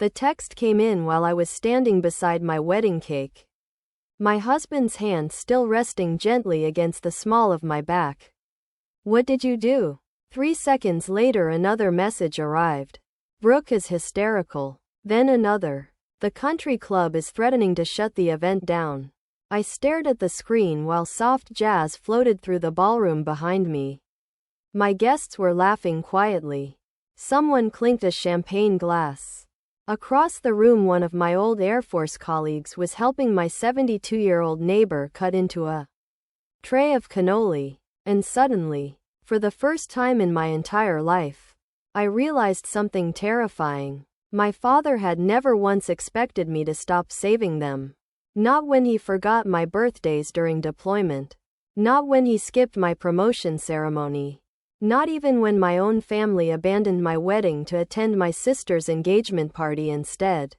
The text came in while I was standing beside my wedding cake, my husband's hand still resting gently against the small of my back. What did you do? 3 seconds later another message arrived. Brooke is hysterical. Then another. The country club is threatening to shut the event down. I stared at the screen while soft jazz floated through the ballroom behind me. My guests were laughing quietly. Someone clinked a champagne glass. Across the room one of my old Air Force colleagues was helping my 72-year-old neighbor cut into a tray of cannoli. And suddenly, for the first time in my entire life, I realized something terrifying. My father had never once expected me to stop saving them. Not when he forgot my birthdays during deployment. Not when he skipped my promotion ceremony. Not even when my own family abandoned my wedding to attend my sister's engagement party instead.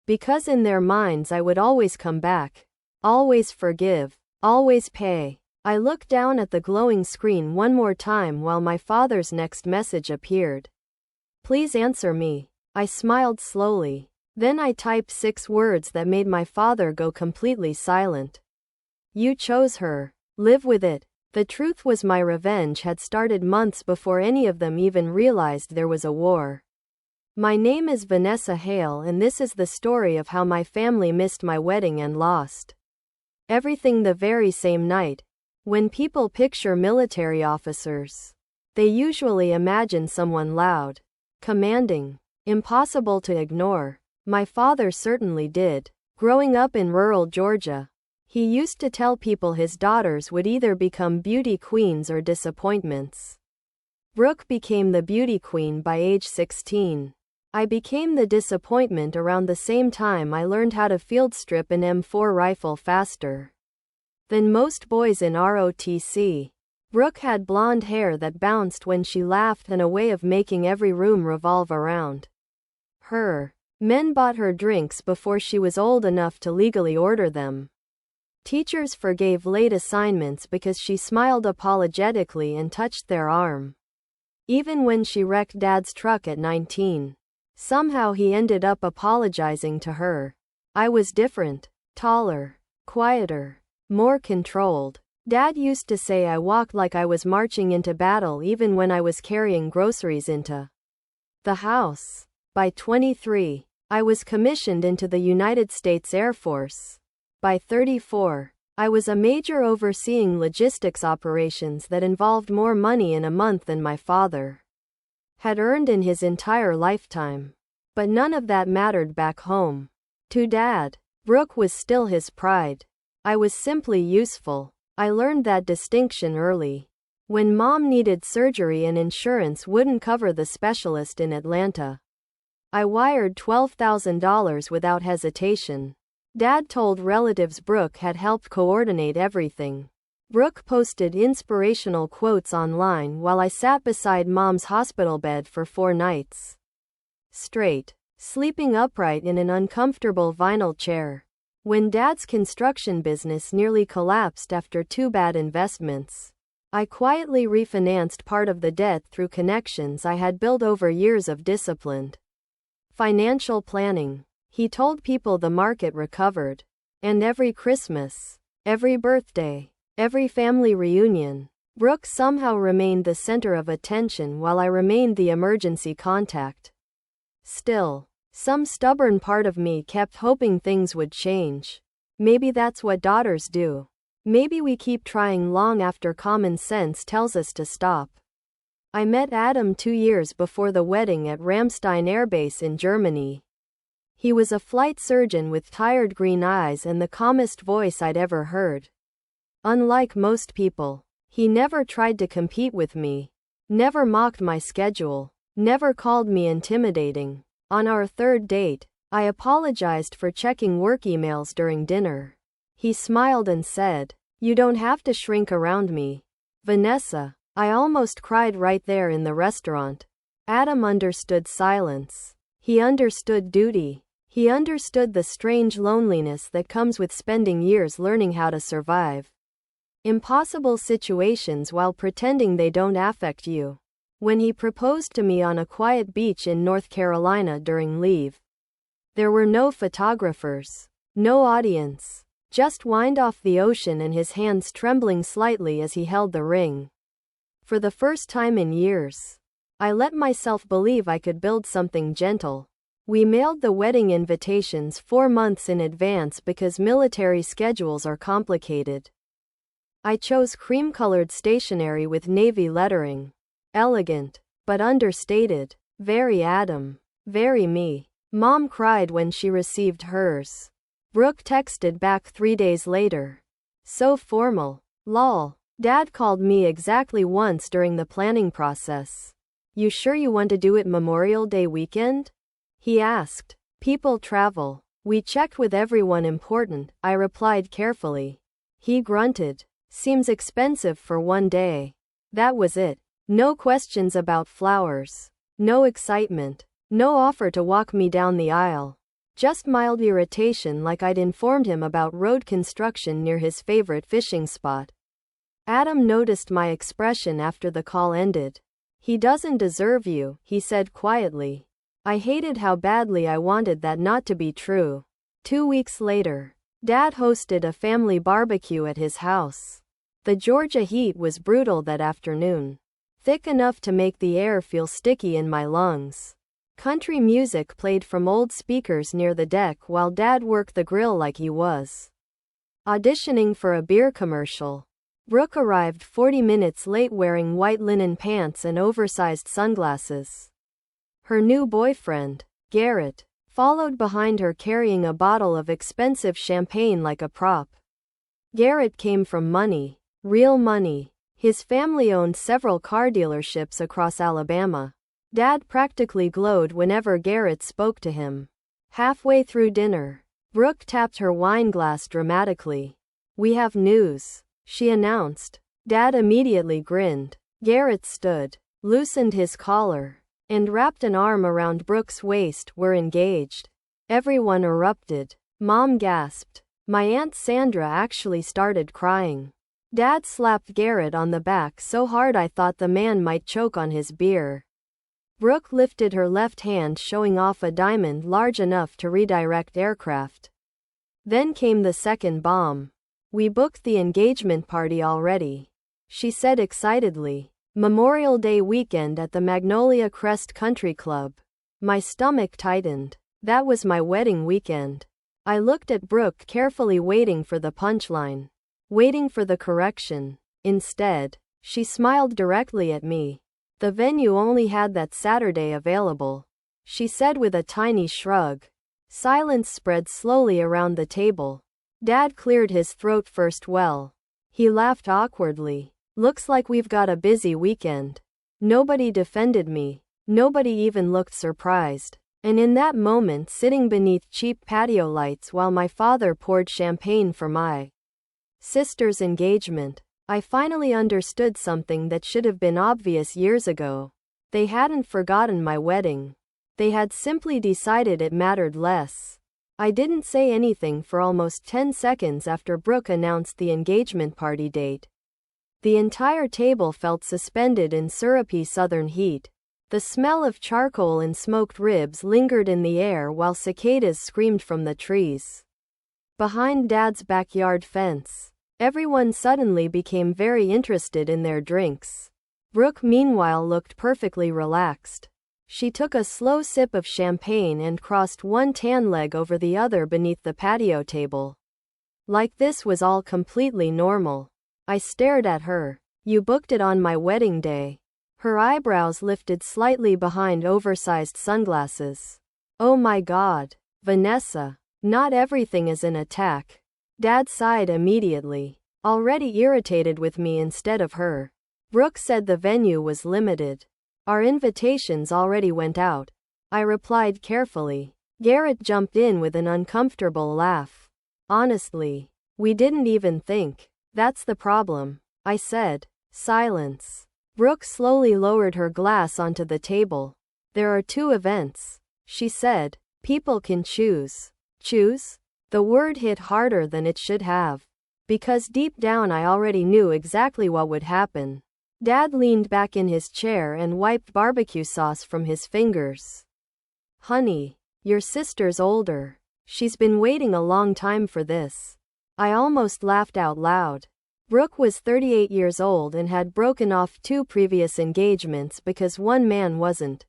Because in their minds I would always come back. Always forgive. Always pay. I looked down at the glowing screen one more time while my father's next message appeared. Please answer me. I smiled slowly. Then I typed 6 words that made my father go completely silent. You chose her. Live with it. The truth was my revenge had started months before any of them even realized there was a war. My name is Vanessa Hale and this is the story of how my family missed my wedding and lost everything the very same night. When people picture military officers, they usually imagine someone loud, commanding, impossible to ignore. My father certainly did. Growing up in rural Georgia, he used to tell people his daughters would either become beauty queens or disappointments. Brooke became the beauty queen by age 16. I became the disappointment around the same time I learned how to field strip an M4 rifle faster than most boys in ROTC. Brooke had blonde hair that bounced when she laughed and a way of making every room revolve around her. Men bought her drinks before she was old enough to legally order them. Teachers forgave late assignments because she smiled apologetically and touched their arm. Even when she wrecked Dad's truck at 19. Somehow he ended up apologizing to her. I was different. Taller. Quieter. More controlled. Dad used to say I walked like I was marching into battle even when I was carrying groceries into the house. By 23, I was commissioned into the United States Air Force. By 34, I was a major overseeing logistics operations that involved more money in a month than my father had earned in his entire lifetime. But none of that mattered back home. To Dad, Brooke was still his pride. I was simply useful. I learned that distinction early. When Mom needed surgery and insurance wouldn't cover the specialist in Atlanta, I wired $12,000 without hesitation. Dad told relatives Brooke had helped coordinate everything. Brooke posted inspirational quotes online while I sat beside Mom's hospital bed for 4 nights straight, sleeping upright in an uncomfortable vinyl chair. When Dad's construction business nearly collapsed after 2 bad investments, I quietly refinanced part of the debt through connections I had built over years of disciplined financial planning. He told people the market recovered. And every Christmas, every birthday, every family reunion, Brooke somehow remained the center of attention while I remained the emergency contact. Still, some stubborn part of me kept hoping things would change. Maybe that's what daughters do. Maybe we keep trying long after common sense tells us to stop. I met Adam 2 years before the wedding at Ramstein Air Base in Germany. He was a flight surgeon with tired green eyes and the calmest voice I'd ever heard. Unlike most people, he never tried to compete with me, never mocked my schedule, never called me intimidating. On our 3rd date, I apologized for checking work emails during dinner. He smiled and said, "You don't have to shrink around me, Vanessa." I almost cried right there in the restaurant. Adam understood silence. He understood duty. He understood the strange loneliness that comes with spending years learning how to survive impossible situations while pretending they don't affect you. When he proposed to me on a quiet beach in North Carolina during leave, There were no photographers, no audience, just wind off the ocean and his hands trembling slightly as he held the ring. For the first time in years, I let myself believe I could build something gentle. We mailed the wedding invitations 4 months in advance because military schedules are complicated. I chose cream-colored stationery with navy lettering. Elegant, but understated. Very Adam. Very me. Mom cried when she received hers. Brooke texted back 3 days later. So formal. Lol. Dad called me exactly once during the planning process. You sure you want to do it Memorial Day weekend? He asked. People travel. We checked with everyone important, I replied carefully. He grunted. Seems expensive for 1 day. That was it. No questions about flowers. No excitement. No offer to walk me down the aisle. Just mild irritation like I'd informed him about road construction near his favorite fishing spot. Adam noticed my expression after the call ended. He doesn't deserve you, he said quietly. I hated how badly I wanted that not to be true. 2 weeks later, Dad hosted a family barbecue at his house. The Georgia heat was brutal that afternoon. Thick enough to make the air feel sticky in my lungs. Country music played from old speakers near the deck while Dad worked the grill like he was auditioning for a beer commercial. Brooke arrived 40 minutes late wearing white linen pants and oversized sunglasses. Her new boyfriend, Garrett, followed behind her carrying a bottle of expensive champagne like a prop. Garrett came from money, real money. His family owned several car dealerships across Alabama. Dad practically glowed whenever Garrett spoke to him. Halfway through dinner, Brooke tapped her wine glass dramatically. We have news, she announced. Dad immediately grinned. Garrett stood, loosened his collar, and wrapped an arm around Brooke's waist. We're engaged. Everyone erupted. Mom gasped. My Aunt Sandra actually started crying. Dad slapped Garrett on the back so hard I thought the man might choke on his beer. Brooke lifted her left hand, showing off a diamond large enough to redirect aircraft. Then came the second bomb. We booked the engagement party already, she said excitedly. Memorial Day weekend at the Magnolia Crest Country Club. My stomach tightened. That was my wedding weekend. I looked at Brooke carefully, waiting for the punchline. Waiting for the correction. Instead, she smiled directly at me. The venue only had that Saturday available, she said with a tiny shrug. Silence spread slowly around the table. Dad cleared his throat first. Well, he laughed awkwardly. Looks like we've got a busy weekend. Nobody defended me. Nobody even looked surprised. And in that moment, sitting beneath cheap patio lights while my father poured champagne for my sister's engagement, I finally understood something that should have been obvious years ago. They hadn't forgotten my wedding. They had simply decided it mattered less. I didn't say anything for almost 10 seconds after Brooke announced the engagement party date. The entire table felt suspended in syrupy southern heat. The smell of charcoal and smoked ribs lingered in the air while cicadas screamed from the trees behind Dad's backyard fence. Everyone suddenly became very interested in their drinks. Brooke, meanwhile, looked perfectly relaxed. She took a slow sip of champagne and crossed one tan leg over the other beneath the patio table. Like this was all completely normal. I stared at her. You booked it on my wedding day. Her eyebrows lifted slightly behind oversized sunglasses. Oh my God, Vanessa. Not everything is an attack. Dad sighed immediately, already irritated with me instead of her. Brooke said the venue was limited. Our invitations already went out, I replied carefully. Garrett jumped in with an uncomfortable laugh. Honestly, we didn't even think. That's the problem, I said. Silence. Brooke slowly lowered her glass onto the table. There are 2 events, she said. People can choose. Choose? The word hit harder than it should have. Because deep down I already knew exactly what would happen. Dad leaned back in his chair and wiped barbecue sauce from his fingers. Honey, Your sister's older. She's been waiting a long time for this. I almost laughed out loud. Brooke was 38 years old and had broken off 2 previous engagements because one man wasn't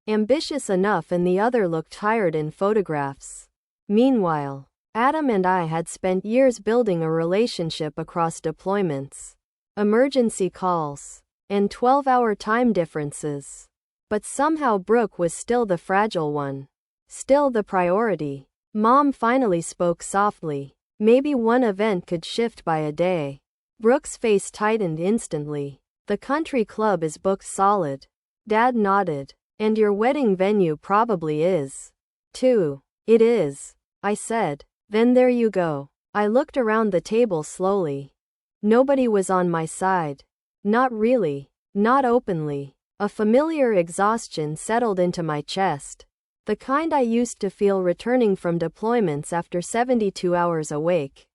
ambitious enough and the other looked tired in photographs. Meanwhile, Adam and I had spent years building a relationship across deployments, emergency calls, and 12-hour time differences. But somehow Brooke was still the fragile one. Still the priority. Mom finally spoke softly. Maybe one event could shift by a day. Brooke's face tightened instantly. The country club is booked solid. Dad nodded. And your wedding venue probably is, too. It is, I said. Then there you go. I looked around the table slowly. Nobody was on my side. Not really. Not openly. A familiar exhaustion settled into my chest. The kind I used to feel returning from deployments after 72 hours awake.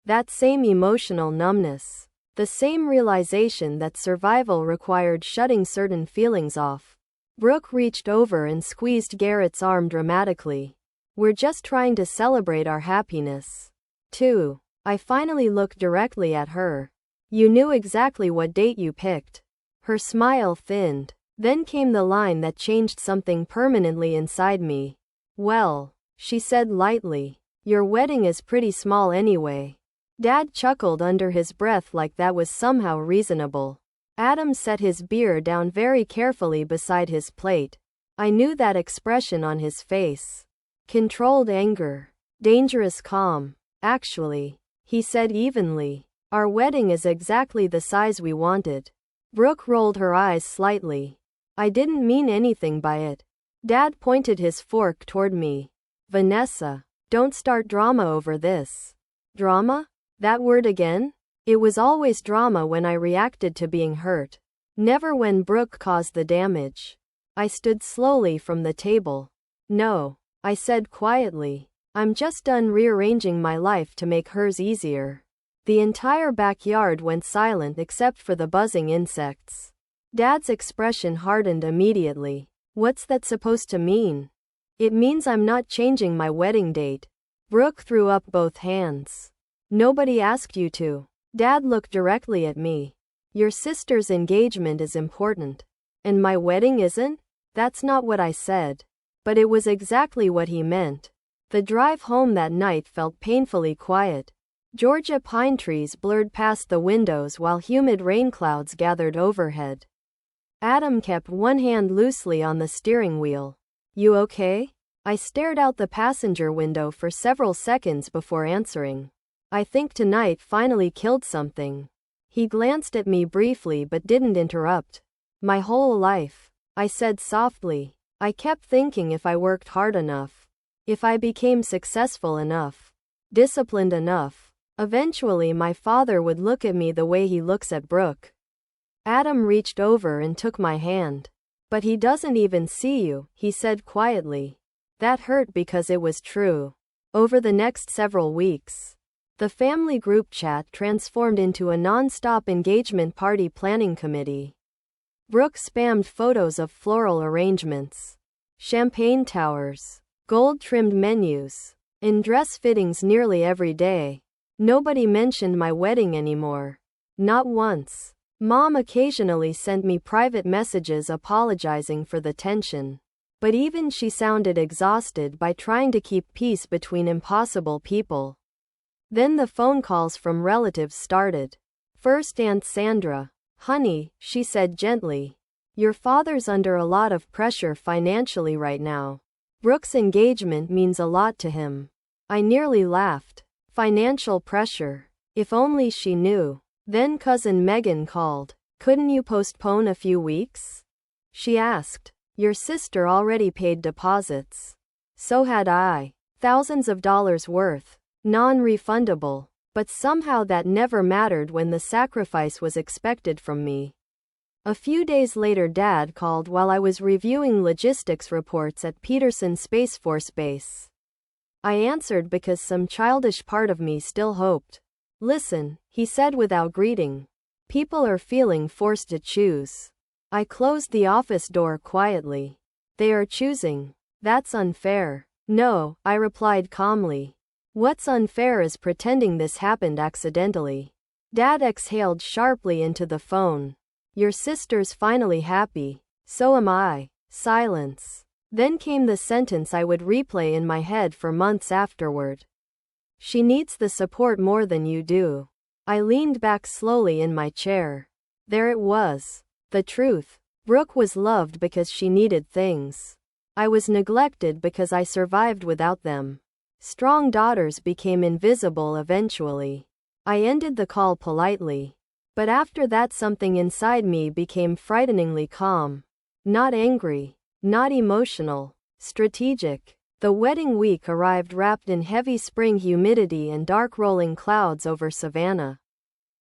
That same emotional numbness. The same realization that survival required shutting certain feelings off. Brooke reached over and squeezed Garrett's arm dramatically. We're just trying to celebrate our happiness, too. I finally looked directly at her. You knew exactly what date you picked. Her smile thinned. Then came the line that changed something permanently inside me. Well, she said lightly, your wedding is pretty small anyway. Dad chuckled under his breath like that was somehow reasonable. Adam set his beer down very carefully beside his plate. I knew that expression on his face. Controlled anger. Dangerous calm. Actually, he said evenly, our wedding is exactly the size we wanted. Brooke rolled her eyes slightly. I didn't mean anything by it. Dad pointed his fork toward me. Vanessa, don't start drama over this. Drama? That word again? It was always drama when I reacted to being hurt. Never when Brooke caused the damage. I stood slowly from the table. No, I said quietly. I'm just done rearranging my life to make hers easier. The entire backyard went silent except for the buzzing insects. Dad's expression hardened immediately. What's that supposed to mean? It means I'm not changing my wedding date. Brooke threw up both hands. Nobody asked you to. Dad looked directly at me. Your sister's engagement is important. And my wedding isn't? That's not what I said. But it was exactly what he meant. The drive home that night felt painfully quiet. Georgia pine trees blurred past the windows while humid rain clouds gathered overhead. Adam kept one hand loosely on the steering wheel. You okay? I stared out the passenger window for several seconds before answering. I think tonight finally killed something. He glanced at me briefly but didn't interrupt. My whole life, I said softly, I kept thinking if I worked hard enough, if I became successful enough, disciplined enough, eventually my father would look at me the way he looks at Brooke. Adam reached over and took my hand. But he doesn't even see you, he said quietly. That hurt because it was true. Over the next several weeks, the family group chat transformed into a non-stop engagement party planning committee. Brooke spammed photos of floral arrangements, champagne towers, gold-trimmed menus, and dress fittings nearly every day. Nobody mentioned my wedding anymore. Not once. Mom occasionally sent me private messages apologizing for the tension. But even she sounded exhausted by trying to keep peace between impossible people. Then the phone calls from relatives started. First Aunt Sandra. Honey, she said gently. Your father's under a lot of pressure financially right now. Brooke's engagement means a lot to him. I nearly laughed. Financial pressure. If only she knew. Then cousin Megan called. Couldn't you postpone a few weeks? She asked. Your sister already paid deposits. So had I. Thousands of dollars worth. Non-refundable. But somehow that never mattered when the sacrifice was expected from me. A few days later Dad called while I was reviewing logistics reports at Peterson Space Force Base. I answered because some childish part of me still hoped. Listen, he said without greeting. People are feeling forced to choose. I closed the office door quietly. They are choosing. That's unfair. No, I replied calmly. What's unfair is pretending this happened accidentally. Dad exhaled sharply into the phone. Your sister's finally happy. So am I. Silence. Then came the sentence I would replay in my head for months afterward. She needs the support more than you do. I leaned back slowly in my chair. There it was. The truth. Brooke was loved because she needed things. I was neglected because I survived without them. Strong daughters became invisible eventually. I ended the call politely. But after that something inside me became frighteningly calm. Not angry. Not emotional. Strategic. The wedding week arrived wrapped in heavy spring humidity and dark rolling clouds over Savannah.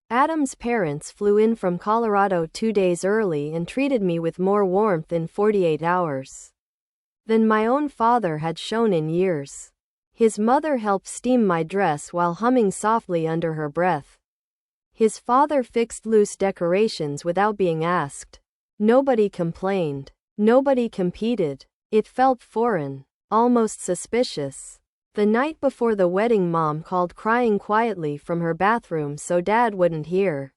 Adam's parents flew in from Colorado 2 days early and treated me with more warmth in 48 hours than my own father had shown in years. His mother helped steam my dress while humming softly under her breath. His father fixed loose decorations without being asked. Nobody complained. Nobody competed. It felt foreign, almost suspicious. The night before the wedding, Mom called crying quietly from her bathroom so Dad wouldn't hear.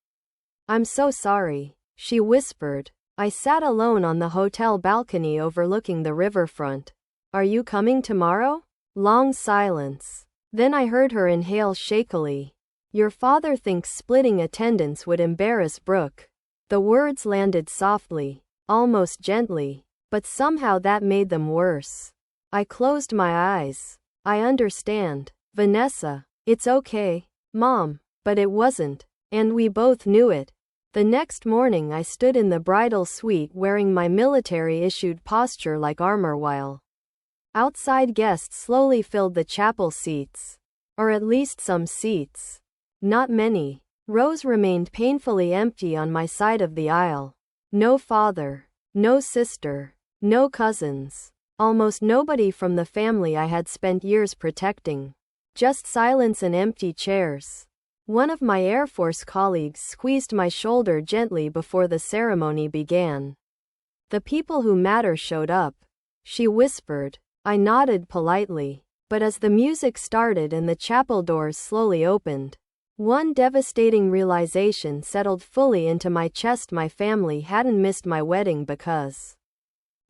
I'm so sorry, she whispered. I sat alone on the hotel balcony overlooking the riverfront. Are you coming tomorrow? Long silence. Then I heard her inhale shakily. Your father thinks splitting attendance would embarrass Brooke. The words landed softly, almost gently, but somehow that made them worse. I closed my eyes. I understand, Vanessa. It's okay, Mom. But it wasn't, and we both knew it. The next morning I stood in the bridal suite wearing my military-issued posture like armor while outside guests slowly filled the chapel seats. Or at least some seats. Not many. Rows remained painfully empty on my side of the aisle. No father. No sister. No cousins. Almost nobody from the family I had spent years protecting. Just silence and empty chairs. One of my Air Force colleagues squeezed my shoulder gently before the ceremony began. The people who matter showed up, she whispered. I nodded politely. But as the music started and the chapel doors slowly opened, one devastating realization settled fully into my chest. My family hadn't missed my wedding because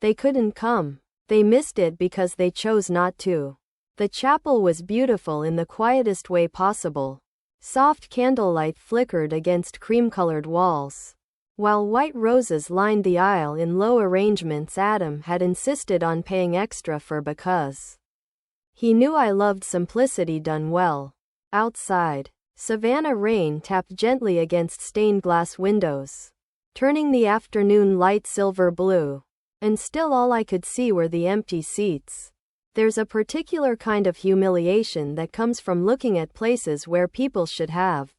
they couldn't come. They missed it because they chose not to. The chapel was beautiful in the quietest way possible. Soft candlelight flickered against cream-colored walls, while white roses lined the aisle in low arrangements Adam had insisted on paying extra for because he knew I loved simplicity done well. Outside, Savannah rain tapped gently against stained glass windows, turning the afternoon light silver blue. And still all I could see were the empty seats. There's a particular kind of humiliation that comes from looking at places where people should have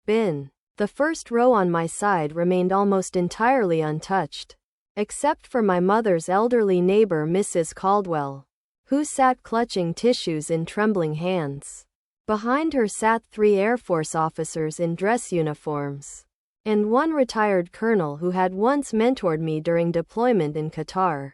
been. The first row on my side remained almost entirely untouched, except for my mother's elderly neighbor Mrs. Caldwell, who sat clutching tissues in trembling hands. Behind her sat 3 Air Force officers in dress uniforms, and one retired colonel who had once mentored me during deployment in Qatar.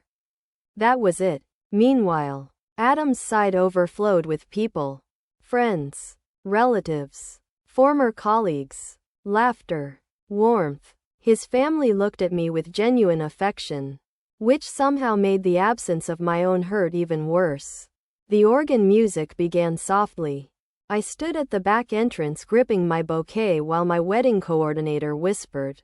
That was it. Meanwhile, Adam's side overflowed with people. Friends, relatives, former colleagues, laughter, warmth. His family looked at me with genuine affection, which somehow made the absence of my own hurt even worse. The organ music began softly. I stood at the back entrance gripping my bouquet while my wedding coordinator whispered,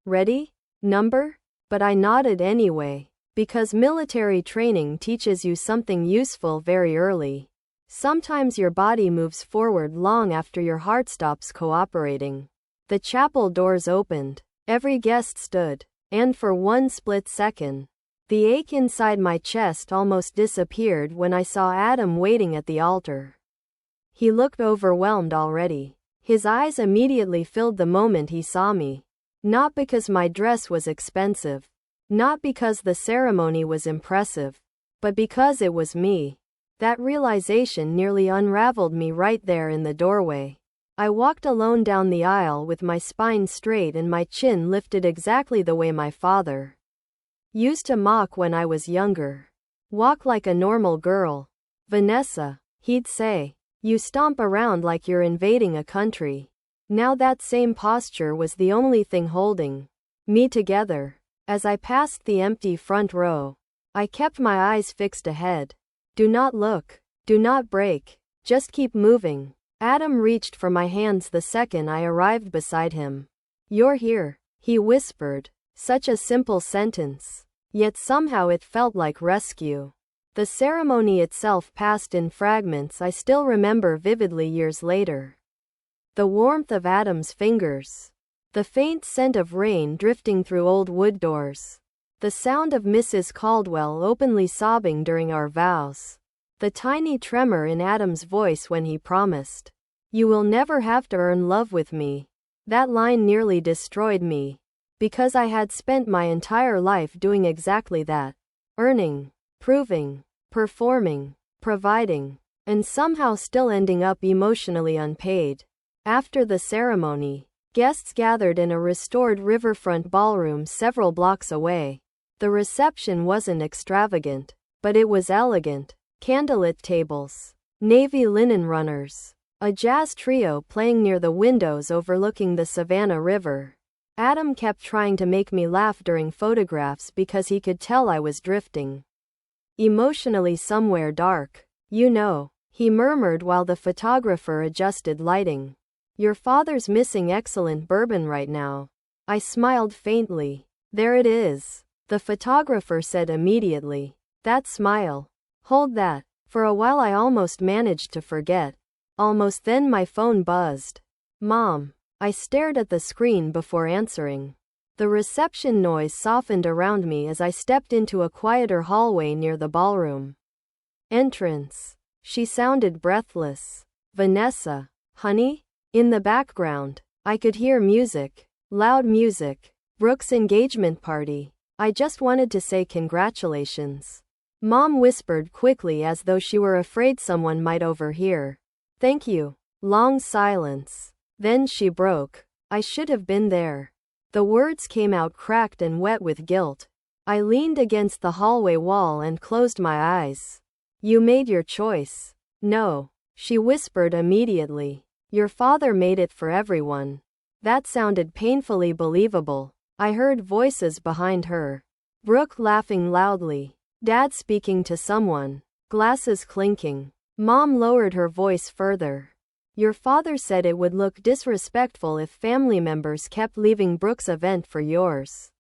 "Ready? Number?" But I nodded anyway, because military training teaches you something useful very early. Sometimes your body moves forward long after your heart stops cooperating. The chapel doors opened. Every guest stood, and for one split second, the ache inside my chest almost disappeared when I saw Adam waiting at the altar. He looked overwhelmed already. His eyes immediately filled the moment he saw me. Not because my dress was expensive, not because the ceremony was impressive, but because it was me. That realization nearly unraveled me right there in the doorway. I walked alone down the aisle with my spine straight and my chin lifted exactly the way my father used to mock when I was younger. Walk like a normal girl. Vanessa, he'd say. You stomp around like you're invading a country. Now that same posture was the only thing holding me together. As I passed the empty front row, I kept my eyes fixed ahead. Do not look. Do not break. Just keep moving. Adam reached for my hands the second I arrived beside him. You're here, he whispered. Such a simple sentence. Yet somehow it felt like rescue. The ceremony itself passed in fragments I still remember vividly years later. The warmth of Adam's fingers. The faint scent of rain drifting through old wood doors. The sound of Mrs. Caldwell openly sobbing during our vows. The tiny tremor in Adam's voice when he promised, "You will never have to earn love with me." That line nearly destroyed me. Because I had spent my entire life doing exactly that. Earning, proving, performing, providing, and somehow still ending up emotionally unpaid. After the ceremony, guests gathered in a restored riverfront ballroom several blocks away. The reception wasn't extravagant, but it was elegant. Candlelit tables, navy linen runners, a jazz trio playing near the windows overlooking the Savannah River. Adam kept trying to make me laugh during photographs because he could tell I was drifting emotionally somewhere dark. You know, he murmured while the photographer adjusted lighting. Your father's missing excellent bourbon right now. I smiled faintly. There it is, the photographer said immediately. That smile. Hold that. For a while I almost managed to forget. Almost then my phone buzzed. Mom. I stared at the screen before answering. The reception noise softened around me as I stepped into a quieter hallway near the ballroom entrance. She sounded breathless. Vanessa. Honey? In the background, I could hear music. Loud music. Brooke's engagement party. I just wanted to say congratulations. Mom whispered quickly as though she were afraid someone might overhear. Thank you. Long silence. Then she broke. I should have been there. The words came out cracked and wet with guilt. I leaned against the hallway wall and closed my eyes. You made your choice. No, she whispered immediately. Your father made it for everyone. That sounded painfully believable. I heard voices behind her. Brooke laughing loudly. Dad speaking to someone. Glasses clinking. Mom lowered her voice further. Your father said it would look disrespectful if family members kept leaving Brooke's event for yours.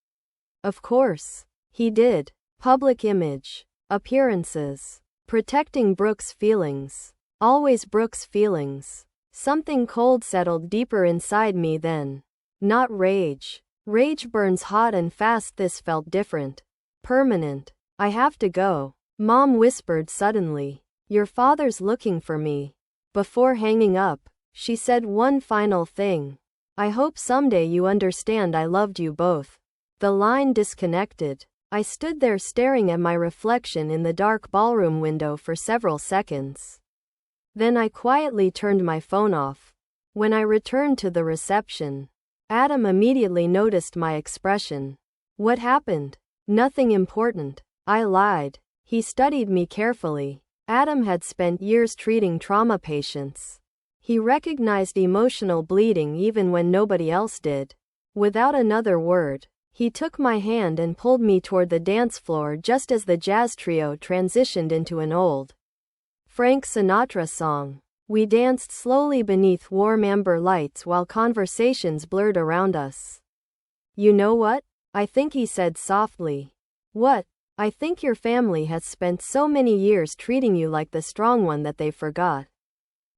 Of course. He did. Public image. Appearances. Protecting Brooke's feelings. Always Brooke's feelings. Something cold settled deeper inside me then. Not rage. Rage burns hot and fast. This felt different. Permanent. I have to go. Mom whispered suddenly. Your father's looking for me. Before hanging up, she said one final thing. I hope someday you understand I loved you both. The line disconnected. I stood there staring at my reflection in the dark ballroom window for several seconds. Then I quietly turned my phone off. When I returned to the reception, Adam immediately noticed my expression. What happened? Nothing important. I lied. He studied me carefully. Adam had spent years treating trauma patients. He recognized emotional bleeding even when nobody else did. Without another word, he took my hand and pulled me toward the dance floor just as the jazz trio transitioned into an old Frank Sinatra song. We danced slowly beneath warm amber lights while conversations blurred around us. You know what? I think he said softly. What? I think your family has spent so many years treating you like the strong one that they forgot.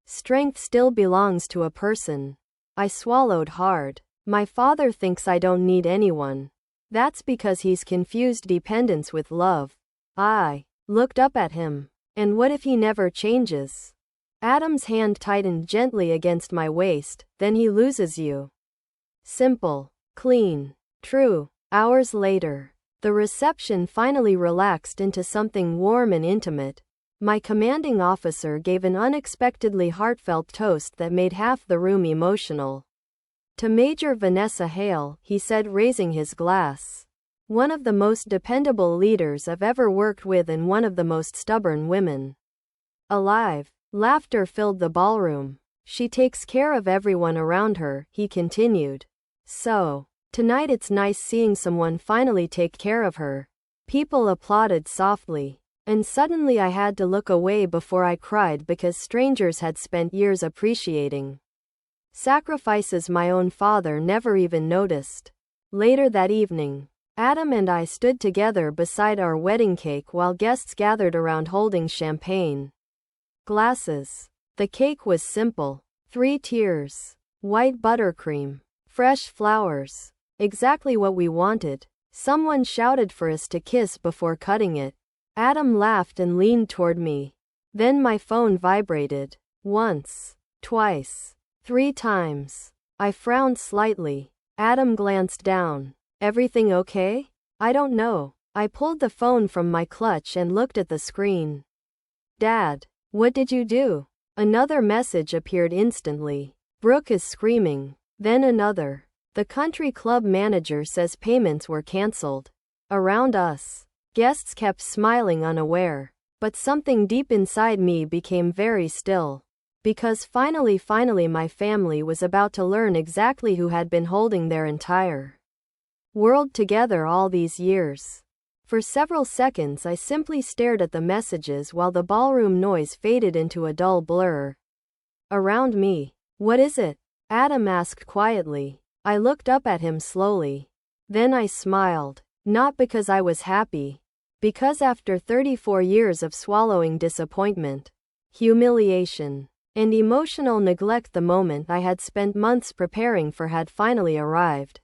Strength still belongs to a person. I swallowed hard. My father thinks I don't need anyone. That's because he's confused dependence with love. I looked up at him. And what if he never changes? Adam's hand tightened gently against my waist, then he loses you. Simple. Clean. True. Hours later, the reception finally relaxed into something warm and intimate. My commanding officer gave an unexpectedly heartfelt toast that made half the room emotional. To Major Vanessa Hale, he said, raising his glass. One of the most dependable leaders I've ever worked with and one of the most stubborn women alive. Laughter filled the ballroom. She takes care of everyone around her, he continued. So, tonight it's nice seeing someone finally take care of her. People applauded softly. And suddenly I had to look away before I cried because strangers had spent years appreciating sacrifices my own father never even noticed. Later that evening, Adam and I stood together beside our wedding cake while guests gathered around holding champagne glasses. The cake was simple. 3 tiers, white buttercream, fresh flowers. Exactly what we wanted. Someone shouted for us to kiss before cutting it. Adam laughed and leaned toward me. Then my phone vibrated. Once, twice, 3 times. I frowned slightly. Adam glanced down. Everything okay? I don't know. I pulled the phone from my clutch and looked at the screen. Dad, what did you do? Another message appeared instantly. Brooke is screaming. Then another. The country club manager says payments were cancelled. Around us, guests kept smiling unaware. But something deep inside me became very still. Because finally my family was about to learn exactly who had been holding their entire world together all these years. For several seconds I simply stared at the messages while the ballroom noise faded into a dull blur. Around me. What is it? Adam asked quietly. I looked up at him slowly. Then I smiled. Not because I was happy. Because after 34 years of swallowing disappointment, humiliation, and emotional neglect, the moment I had spent months preparing for had finally arrived.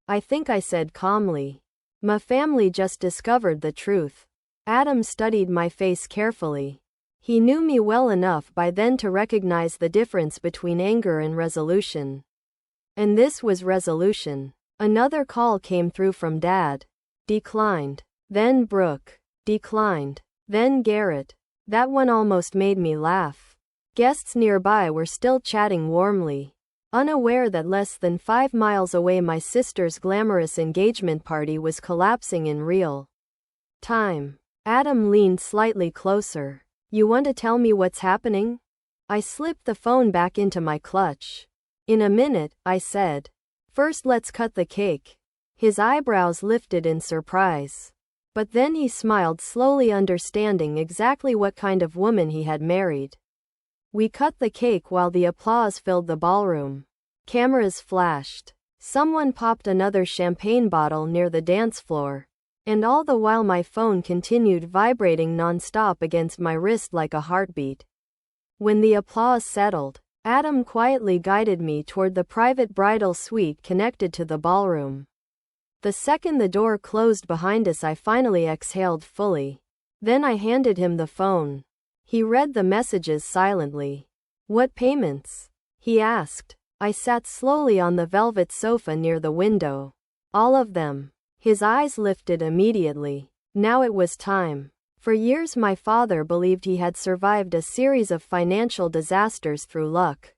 I think I said calmly. My family just discovered the truth. Adam studied my face carefully. He knew me well enough by then to recognize the difference between anger and resolution. And this was resolution. Another call came through from Dad. Declined. Then Brooke. Declined. Then Garrett. That one almost made me laugh. Guests nearby were still chatting warmly, unaware that less than 5 miles away my sister's glamorous engagement party was collapsing in real time. Adam leaned slightly closer. You want to tell me what's happening? I slipped the phone back into my clutch. In a minute, I said. First let's cut the cake. His eyebrows lifted in surprise. But then he smiled slowly, understanding exactly what kind of woman he had married. We cut the cake while the applause filled the ballroom. Cameras flashed. Someone popped another champagne bottle near the dance floor. And all the while my phone continued vibrating non-stop against my wrist like a heartbeat. When the applause settled, Adam quietly guided me toward the private bridal suite connected to the ballroom. The second the door closed behind us, I finally exhaled fully. Then I handed him the phone. He read the messages silently. What payments? He asked. I sat slowly on the velvet sofa near the window. All of them. His eyes lifted immediately. Now it was time. For years my father believed he had survived a series of financial disasters through luck,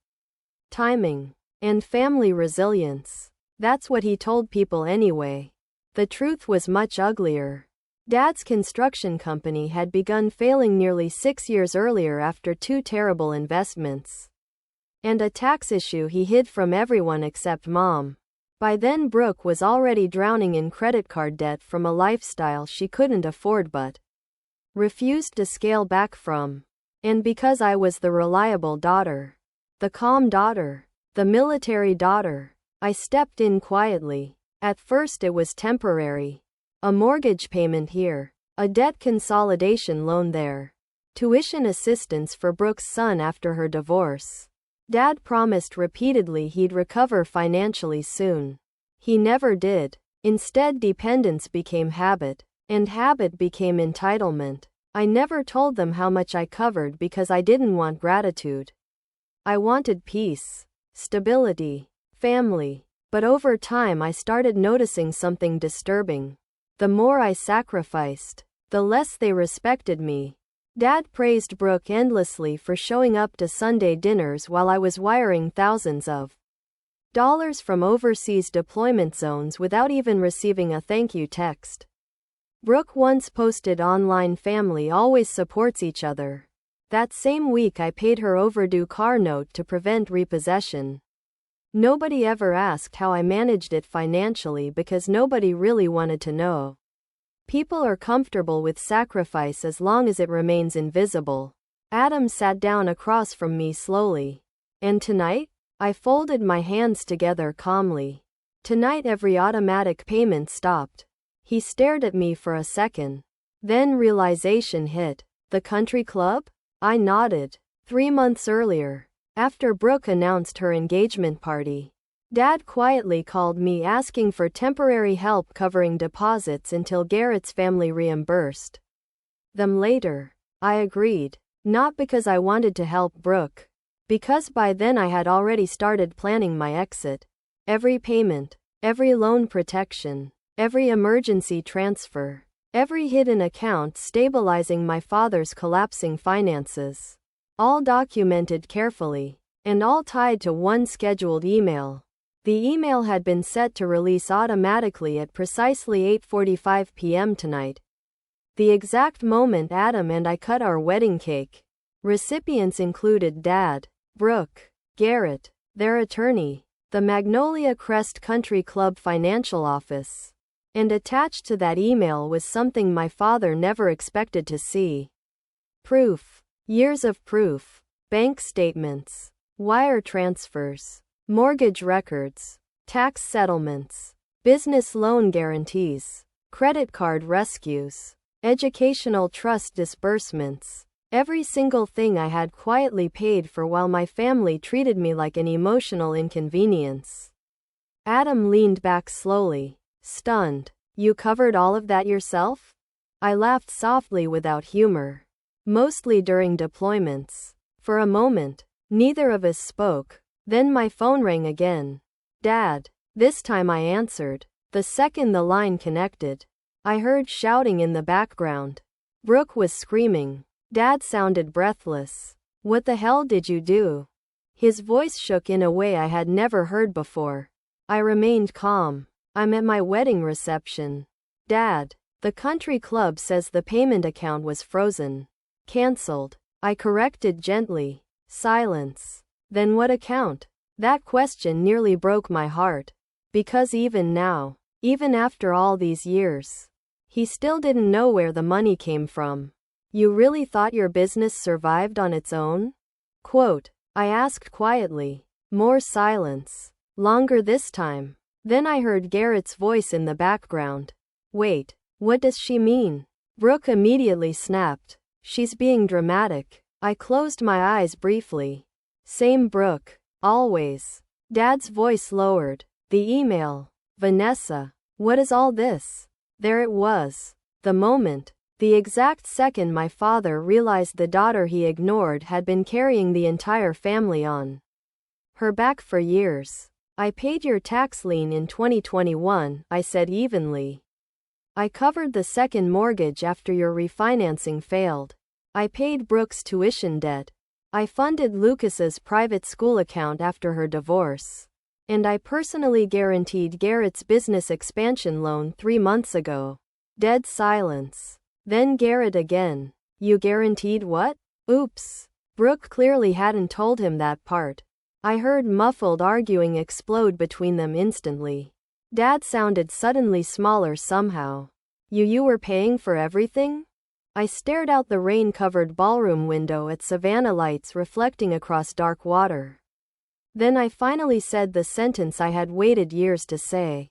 timing, and family resilience. That's what he told people anyway. The truth was much uglier. Dad's construction company had begun failing nearly 6 years earlier after 2 terrible investments. And a tax issue he hid from everyone except Mom. By then Brooke was already drowning in credit card debt from a lifestyle she couldn't afford but refused to scale back from. And because I was the reliable daughter, the calm daughter, the military daughter, I stepped in quietly. At first it was temporary. A mortgage payment here, a debt consolidation loan there, tuition assistance for Brooke's son after her divorce. Dad promised repeatedly he'd recover financially soon. He never did. Instead, dependence became habit, and habit became entitlement. I never told them how much I covered because I didn't want gratitude. I wanted peace, stability, family. But over time I started noticing something disturbing. The more I sacrificed, the less they respected me. Dad praised Brooke endlessly for showing up to Sunday dinners while I was wiring thousands of Dollars from overseas deployment zones without even receiving a thank you text. Brooke once posted online, "Family always supports each other." That same week I paid her overdue car note to prevent repossession. Nobody ever asked how I managed it financially because nobody really wanted to know. People are comfortable with sacrifice as long as it remains invisible. Adam sat down across from me slowly. "And tonight?" I folded my hands together calmly. "Tonight every automatic payment stopped." He stared at me for a second. Then realization hit. "The country club?" I nodded. 3 months earlier, after Brooke announced her engagement party, Dad quietly called me asking for temporary help covering deposits until Garrett's family reimbursed them later. I agreed. Not because I wanted to help Brooke. Because by then I had already started planning my exit. Every payment, every loan protection, every emergency transfer, every hidden account stabilizing my father's collapsing finances. All documented carefully, and all tied to one scheduled email. The email had been set to release automatically at precisely 8:45 p.m. tonight. The exact moment Adam and I cut our wedding cake. Recipients included Dad, Brooke, Garrett, their attorney, the Magnolia Crest Country Club financial office. And attached to that email was something my father never expected to see. Proof. Years of proof. Bank statements. Wire transfers. Mortgage records. Tax settlements. Business loan guarantees. Credit card rescues. Educational trust disbursements. Every single thing I had quietly paid for while my family treated me like an emotional inconvenience. Adam leaned back slowly, stunned. "You covered all of that yourself?" I laughed softly without humor. "Mostly during deployments." For a moment, neither of us spoke. Then my phone rang again. "Dad." This time I answered. The second the line connected, I heard shouting in the background. Brooke was screaming. Dad sounded breathless. "What the hell did you do?" His voice shook in a way I had never heard before. I remained calm. "I'm at my wedding reception." "Dad, the country club says the payment account was frozen. Cancelled." I corrected gently. Silence. "Then what account?" That question nearly broke my heart. Because even now, even after all these years, he still didn't know where the money came from. "You really thought your business survived on its own?" Quote. I asked quietly. More silence. Longer this time. Then I heard Garrett's voice in the background. "Wait, what does she mean?" Brooke immediately snapped. "She's being dramatic." I closed my eyes briefly. Same Brooke. Always. Dad's voice lowered. "The email. Vanessa. What is all this?" There it was. The moment. The exact second my father realized the daughter he ignored had been carrying the entire family on her back for years. "I paid your tax lien in 2021, I said evenly. "I covered the second mortgage after your refinancing failed. "I paid Brooke's tuition debt. "I funded Lucas's private school account after her divorce. "And I personally guaranteed Garrett's business expansion loan 3 months ago." Dead silence. Then Garrett again. "You guaranteed what?" Oops. Brooke clearly hadn't told him that part. I heard muffled arguing explode between them instantly. Dad sounded suddenly smaller somehow. You were paying for everything?" I stared out the rain-covered ballroom window at Savannah lights reflecting across dark water. Then I finally said the sentence I had waited years to say.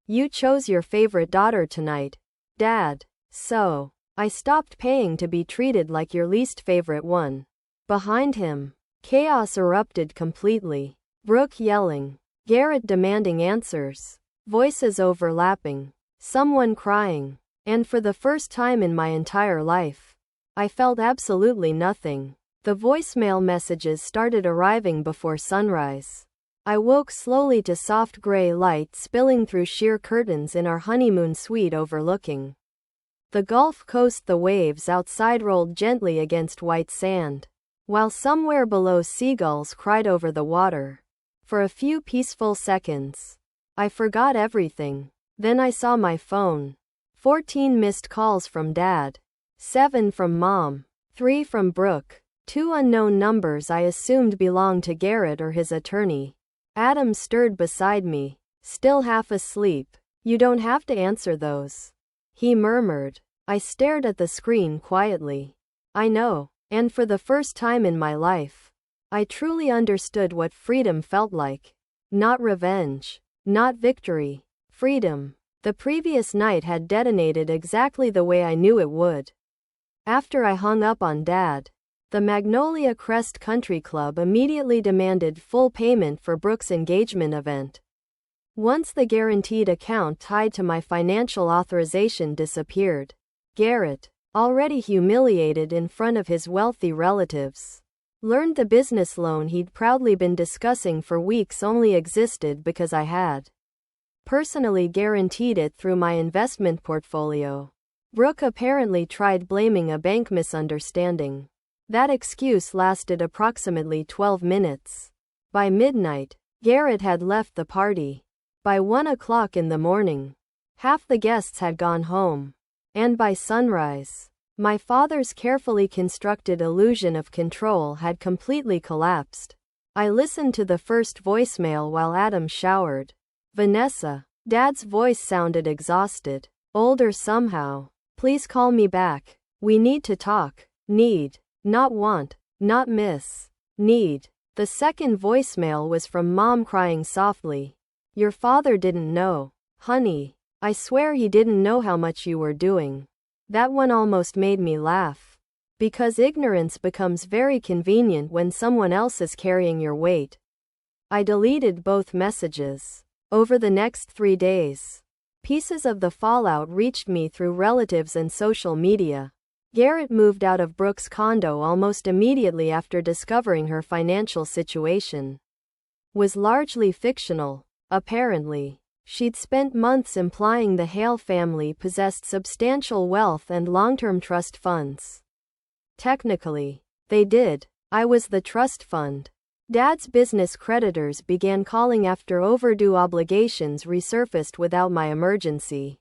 "You chose your favorite daughter tonight, Dad. So, I stopped paying to be treated like your least favorite one." Behind him, chaos erupted completely. Brooke yelling. Garrett demanding answers. Voices overlapping. Someone crying. And for the first time in my entire life, I felt absolutely nothing. The voicemail messages started arriving before sunrise. I woke slowly to soft gray light spilling through sheer curtains in our honeymoon suite overlooking the Gulf Coast. The waves outside rolled gently against white sand, while somewhere below seagulls cried over the water. For a few peaceful seconds, I forgot everything. Then I saw my phone. 14 missed calls from Dad. 7 from Mom. 3 from Brooke. 2 unknown numbers I assumed belonged to Garrett or his attorney. Adam stirred beside me, still half asleep. You don't have to answer those, he murmured. I stared at the screen quietly. I know. And for the first time in my life, I truly understood what freedom felt like. Not revenge. Not victory. Freedom. The previous night had detonated exactly the way I knew it would. After I hung up on Dad, the Magnolia Crest Country Club immediately demanded full payment for Brooke's engagement event. Once the guaranteed account tied to my financial authorization disappeared, Garrett, already humiliated in front of his wealthy relatives, learned the business loan he'd proudly been discussing for weeks only existed because I had personally guaranteed it through my investment portfolio. Brooke apparently tried blaming a bank misunderstanding. That excuse lasted approximately 12 minutes. By midnight, Garrett had left the party. By 1 o'clock in the morning, half the guests had gone home. And by sunrise, my father's carefully constructed illusion of control had completely collapsed. I listened to the first voicemail while Adam showered. Vanessa. Dad's voice sounded exhausted. Older somehow. Please call me back. We need to talk. Need. Not want. Not miss. Need. The second voicemail was from Mom crying softly. Your father didn't know. Honey. I swear he didn't know how much you were doing. That one almost made me laugh. Because ignorance becomes very convenient when someone else is carrying your weight. I deleted both messages. Over the next 3 days, pieces of the fallout reached me through relatives and social media. Garrett moved out of Brooke's condo almost immediately after discovering her financial situation was largely fictional. Apparently, she'd spent months implying the Hale family possessed substantial wealth and long-term trust funds. Technically, they did. I was the trust fund. Dad's business creditors began calling after overdue obligations resurfaced without my emergency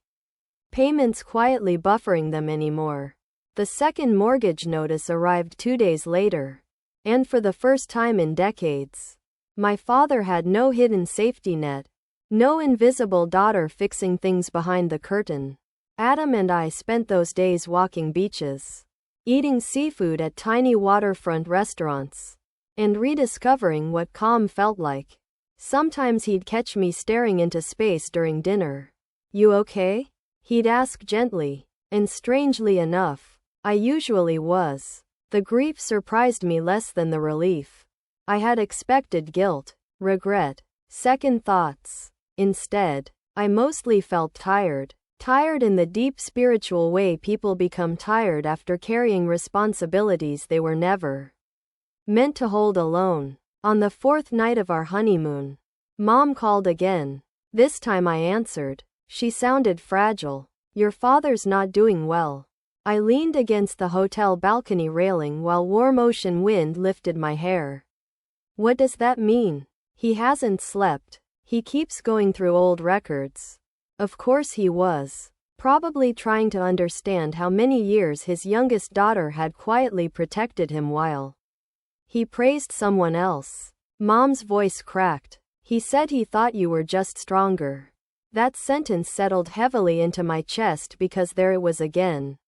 payments quietly buffering them anymore. The second mortgage notice arrived 2 days later. And for the first time in decades, my father had no hidden safety net. No invisible daughter fixing things behind the curtain. Adam and I spent those days walking beaches, eating seafood at tiny waterfront restaurants, and rediscovering what calm felt like. Sometimes he'd catch me staring into space during dinner. You okay? He'd ask gently, and strangely enough, I usually was. The grief surprised me less than the relief. I had expected guilt, regret, second thoughts. Instead, I mostly felt tired. Tired in the deep spiritual way people become tired after carrying responsibilities they were never meant to hold alone. On the 4th night of our honeymoon, Mom called again. This time I answered. She sounded fragile. Your father's not doing well. I leaned against the hotel balcony railing while warm ocean wind lifted my hair. What does that mean? He hasn't slept. He keeps going through old records. Of course he was. Probably trying to understand how many years his youngest daughter had quietly protected him while he praised someone else. Mom's voice cracked. He said he thought you were just stronger. That sentence settled heavily into my chest because there it was again.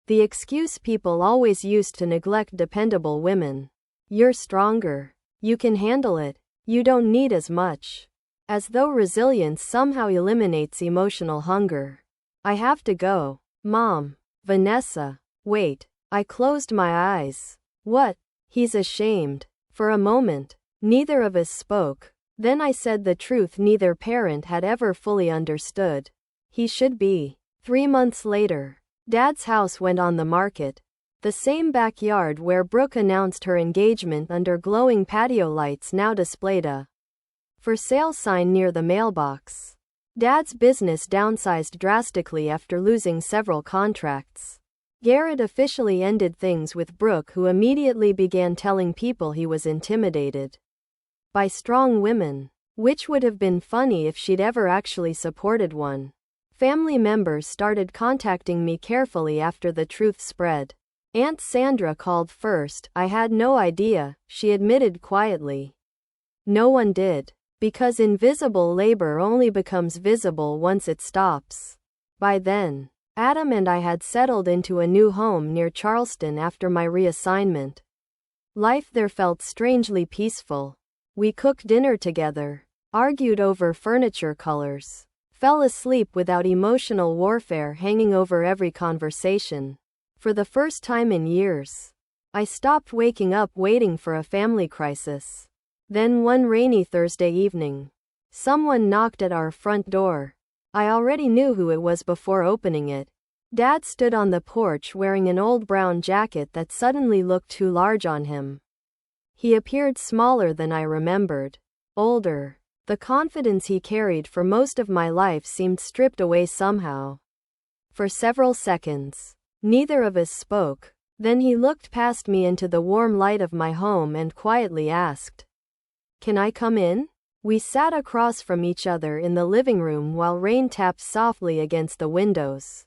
The excuse people always used to neglect dependable women. You're stronger. You can handle it. You don't need as much. As though resilience somehow eliminates emotional hunger. I have to go. Mom. Vanessa. Wait. I closed my eyes. What? He's ashamed. For a moment, neither of us spoke. Then I said the truth neither parent had ever fully understood. He should be. 3 months later, Dad's house went on the market. The same backyard where Brooke announced her engagement under glowing patio lights now displayed a for sale sign near the mailbox. Dad's business downsized drastically after losing several contracts. Garrett officially ended things with Brooke, who immediately began telling people he was intimidated. by strong women. Which would have been funny if she'd ever actually supported one. Family members started contacting me carefully after the truth spread. Aunt Sandra called first. I had no idea, she admitted quietly. No one did. Because invisible labor only becomes visible once it stops. By then, Adam and I had settled into a new home near Charleston after my reassignment. Life there felt strangely peaceful. We cooked dinner together, argued over furniture colors, fell asleep without emotional warfare hanging over every conversation. For the first time in years, I stopped waking up waiting for a family crisis. Then one rainy Thursday evening, someone knocked at our front door. I already knew who it was before opening it. Dad stood on the porch wearing an old brown jacket that suddenly looked too large on him. He appeared smaller than I remembered, older. The confidence he carried for most of my life seemed stripped away somehow. For several seconds, neither of us spoke. Then he looked past me into the warm light of my home and quietly asked, "Can I come in?" We sat across from each other in the living room while rain tapped softly against the windows.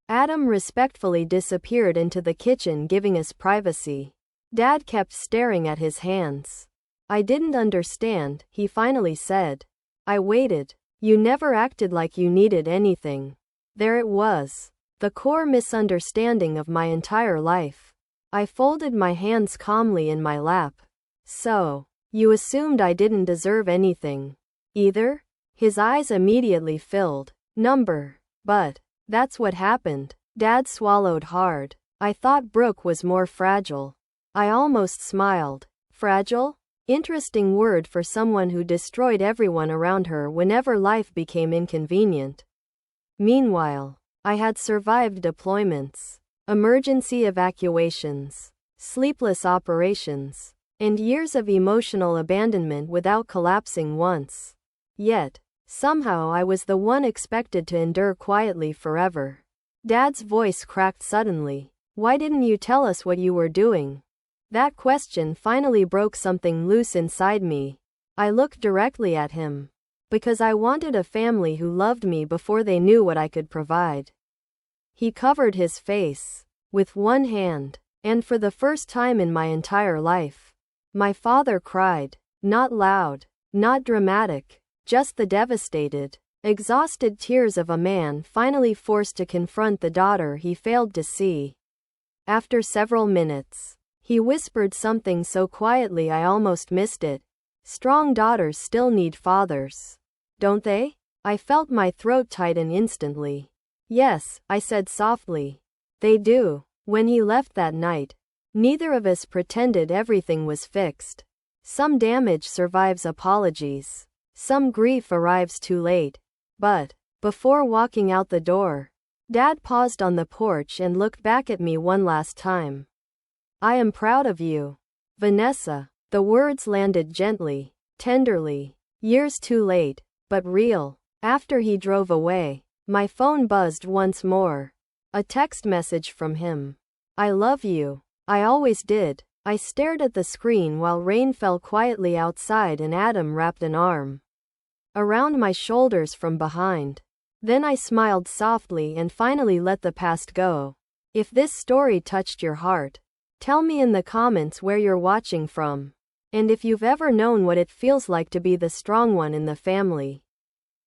Adam respectfully disappeared into the kitchen, giving us privacy. Dad kept staring at his hands. "I didn't understand," he finally said. I waited. "You never acted like you needed anything." There it was. The core misunderstanding of my entire life. I folded my hands calmly in my lap. "So, you assumed I didn't deserve anything either?" His eyes immediately filled. But that's what happened." Dad swallowed hard. "I thought Brooke was more fragile." I almost smiled. Fragile? Interesting word for someone who destroyed everyone around her whenever life became inconvenient. Meanwhile, I had survived deployments, emergency evacuations, sleepless operations, and years of emotional abandonment without collapsing once. Yet, somehow I was the one expected to endure quietly forever. Dad's voice cracked suddenly. "Why didn't you tell us what you were doing?" That question finally broke something loose inside me. I looked directly at him. Because I wanted a family who loved me before they knew what I could provide. He covered his face with one hand, and for the first time in my entire life, my father cried. Not loud, not dramatic, just the devastated, exhausted tears of a man finally forced to confront the daughter he failed to see. After several minutes, he whispered something so quietly I almost missed it. "Strong daughters still need fathers, don't they?" I felt my throat tighten instantly. "Yes," I said softly. "They do." When he left that night, neither of us pretended everything was fixed. Some damage survives apologies. Some grief arrives too late. But, before walking out the door, Dad paused on the porch and looked back at me one last time. "I am proud of you, Vanessa." The words landed gently, tenderly. Years too late, but real. After he drove away, my phone buzzed once more. A text message from him. "I love you. I always did." I stared at the screen while rain fell quietly outside and Adam wrapped an arm around my shoulders from behind. Then I smiled softly and finally let the past go. If this story touched your heart, tell me in the comments where you're watching from. And if you've ever known what it feels like to be the strong one in the family.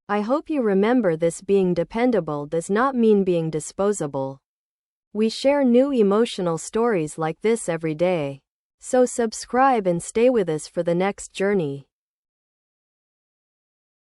I hope you remember this: being dependable does not mean being disposable. We share new emotional stories like this every day. So subscribe and stay with us for the next journey.